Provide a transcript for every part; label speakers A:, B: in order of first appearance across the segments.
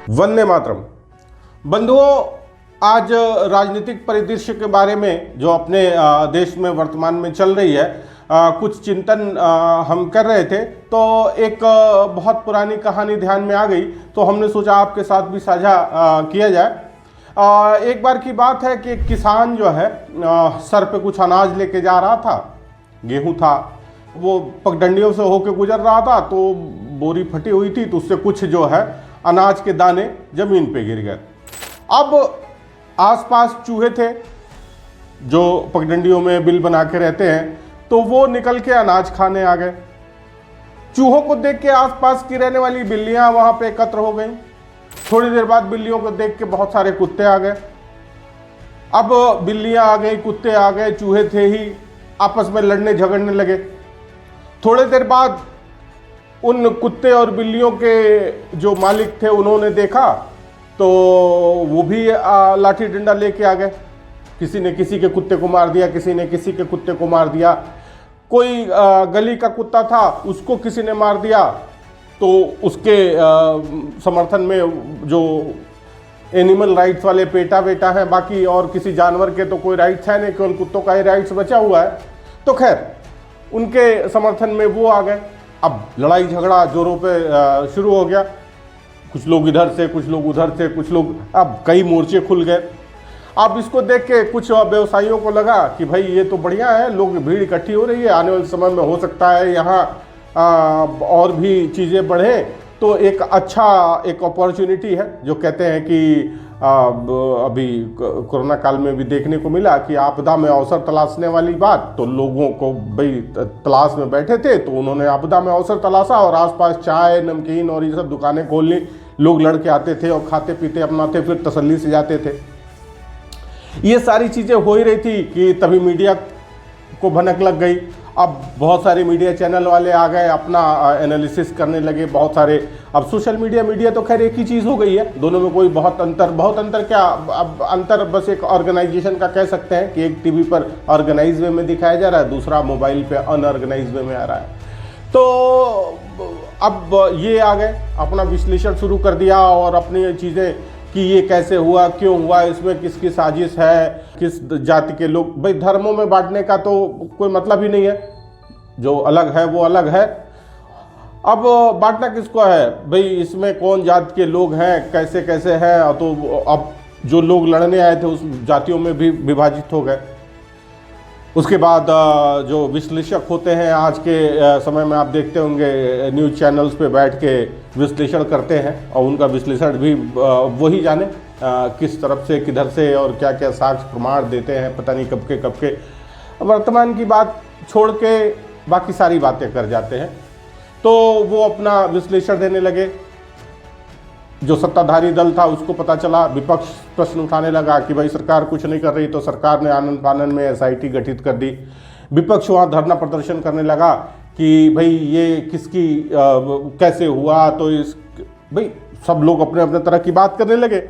A: वंदे मातरम। बंधुओं, आज राजनीतिक परिदृश्य के बारे में जो अपने देश में वर्तमान में चल रही है, कुछ चिंतन हम कर रहे थे, तो एक बहुत पुरानी कहानी ध्यान में आ गई, तो हमने सोचा आपके साथ भी साझा किया जाए। एक बार की बात है कि एक किसान जो है सर पे कुछ अनाज लेके जा रहा था, गेहूं था, वो पगडंडियों से होके गुजर रहा था, तो बोरी फटी हुई थी, तो उससे कुछ जो है अनाज के दाने जमीन पे गिर गए। अब आसपास चूहे थे जो पगडंडियों में बिल बना के रहते हैं, तो वो निकल के अनाज खाने आ गए। चूहों को देख के आसपास की रहने वाली बिल्लियां वहां पे एकत्र हो गईं। थोड़ी देर बाद बिल्लियों को देख के बहुत सारे कुत्ते आ गए। अब बिल्लियां आ गई, कुत्ते आ गए, चूहे थे ही, आपस में लड़ने झगड़ने लगे। थोड़ी देर बाद उन कुत्ते और बिल्लियों के जो मालिक थे उन्होंने देखा, तो वो भी लाठी डंडा लेके आ गए। किसी ने किसी के कुत्ते को मार दिया, किसी ने किसी के कुत्ते को मार दिया। कोई गली का कुत्ता था, उसको किसी ने मार दिया, तो उसके समर्थन में जो एनिमल राइट्स वाले पेटा वेटा हैं, बाकी और किसी जानवर के तो कोई राइट्स है नहीं, केवल कुत्तों का ही राइट्स बचा हुआ है, तो खैर उनके समर्थन में वो आ गए। अब लड़ाई झगड़ा जोरों पे शुरू हो गया। कुछ लोग इधर से, कुछ लोग उधर से, कुछ लोग, अब कई मोर्चे खुल गए। अब इसको देख के कुछ व्यवसायियों को लगा कि भाई ये तो बढ़िया है, लोग भीड़ इकट्ठी हो रही है, आने वाले समय में हो सकता है यहाँ और भी चीज़ें बढ़ें, तो एक अच्छा एक अपॉर्चुनिटी है। जो कहते हैं कि अभी कोरोना काल में भी देखने को मिला कि आपदा में अवसर तलाशने वाली बात, तो लोगों को भाई तलाश में बैठे थे, तो उन्होंने आपदा में अवसर तलाशा और आसपास चाय नमकीन और ये सब दुकानें खोल ली। लोग लड़के आते थे और खाते पीते अपनाते, फिर तसल्ली से जाते थे। ये सारी चीज़ें हो ही रही थी कि तभी मीडिया को भनक लग गई। अब बहुत सारे मीडिया चैनल वाले आ गए, अपना एनालिसिस करने लगे, बहुत सारे। अब सोशल मीडिया तो खैर एक ही चीज़ हो गई है, दोनों में कोई बहुत अंतर क्या, अब अंतर बस एक ऑर्गेनाइजेशन का कह सकते हैं कि एक टीवी पर ऑर्गेनाइज वे में दिखाया जा रहा है, दूसरा मोबाइल पे अनऑर्गेनाइज वे में आ रहा है। तो अब ये आ गए, अपना विश्लेषण शुरू कर दिया और अपनी चीज़ें कि ये कैसे हुआ, क्यों हुआ, इसमें किसकी साजिश है, किस जाति के लोग। भाई धर्मों में बांटने का तो कोई मतलब ही नहीं है, जो अलग है वो अलग है। अब बांटना किसको है भाई, इसमें कौन जाति के लोग हैं, कैसे कैसे हैं, तो अब जो लोग लड़ने आए थे उस जातियों में भी विभाजित हो गए। उसके बाद जो विश्लेषक होते हैं आज के समय में, आप देखते होंगे न्यूज़ चैनल्स पे बैठ के विश्लेषण करते हैं, और उनका विश्लेषण भी वही जाने किस तरफ से, किधर से और क्या क्या साक्ष्य प्रमाण देते हैं, पता नहीं कब के वर्तमान की बात छोड़ के बाकी सारी बातें कर जाते हैं। तो वो अपना विश्लेषण देने लगे। जो सत्ताधारी दल था उसको पता चला, विपक्ष प्रश्न उठाने लगा कि भाई सरकार कुछ नहीं कर रही, तो सरकार ने आनंद फानन में एसआईटी गठित कर दी। विपक्ष वहाँ धरना प्रदर्शन करने लगा कि भाई ये किसकी कैसे हुआ, तो इस भाई सब लोग अपने अपने तरह की बात करने लगे।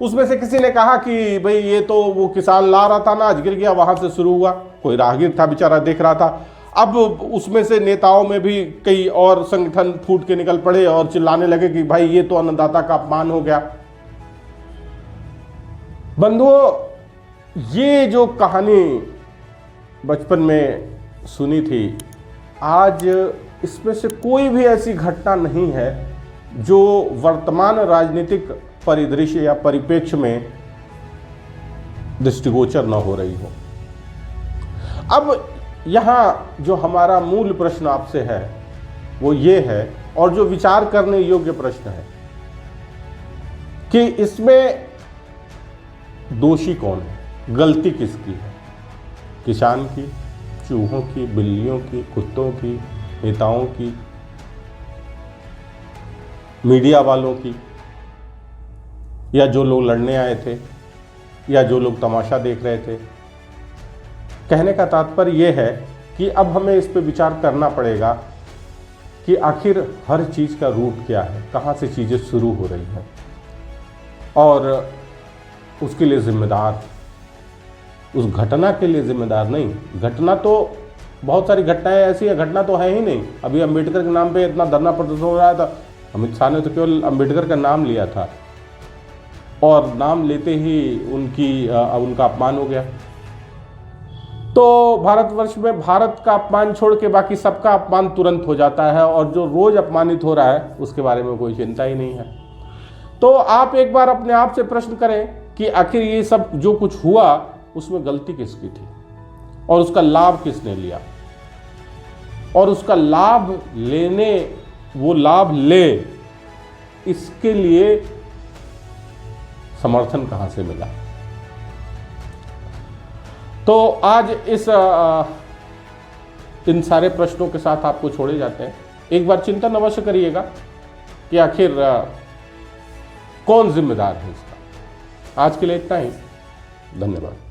A: उसमें से किसी ने कहा कि भाई ये तो वो किसान ला रहा था ना, आज गिर गया, वहाँ से शुरू हुआ। कोई राहगीर था बेचारा, देख रहा था। अब उसमें से नेताओं में भी कई और संगठन फूट के निकल पड़े और चिल्लाने लगे कि भाई ये तो अन्नदाता का अपमान हो गया। बंधुओं, ये जो कहानी बचपन में सुनी थी, आज इसमें से कोई भी ऐसी घटना नहीं है जो वर्तमान राजनीतिक परिदृश्य या परिप्रेक्ष्य में दृष्टिगोचर न हो रही हो। अब यहाँ जो हमारा मूल प्रश्न आपसे है वो ये है, और जो विचार करने योग्य प्रश्न है, कि इसमें दोषी कौन है, गलती किसकी है? किसान की, चूहों की, बिल्लियों की, कुत्तों की, नेताओं की, मीडिया वालों की, या जो लोग लड़ने आए थे, या जो लोग तमाशा देख रहे थे? कहने का तात्पर्य यह है कि अब हमें इस पे विचार करना पड़ेगा कि आखिर हर चीज़ का रूट क्या है, कहाँ से चीज़ें शुरू हो रही हैं, और उसके लिए जिम्मेदार, उस घटना के लिए जिम्मेदार नहीं। घटना तो बहुत सारी घटनाएं ऐसी हैं, घटना तो है ही नहीं। अभी अम्बेडकर के नाम पे इतना धरना प्रदर्शन हो रहा था, अमित शाह ने तो केवल अम्बेडकर का नाम लिया था, और नाम लेते ही उनका अपमान हो गया। तो भारतवर्ष में भारत का अपमान छोड़ के बाकी सबका अपमान तुरंत हो जाता है, और जो रोज अपमानित हो रहा है उसके बारे में कोई चिंता ही नहीं है। तो आप एक बार अपने आप से प्रश्न करें कि आखिर ये सब जो कुछ हुआ उसमें गलती किसकी थी और उसका लाभ किसने लिया, और उसका लाभ वो लाभ ले इसके लिए समर्थन कहां से मिला। तो आज इन सारे प्रश्नों के साथ आपको छोड़े जाते हैं। एक बार चिंतन अवश्य करिएगा कि आखिर कौन जिम्मेदार है इसका। आज के लिए इतना ही। धन्यवाद।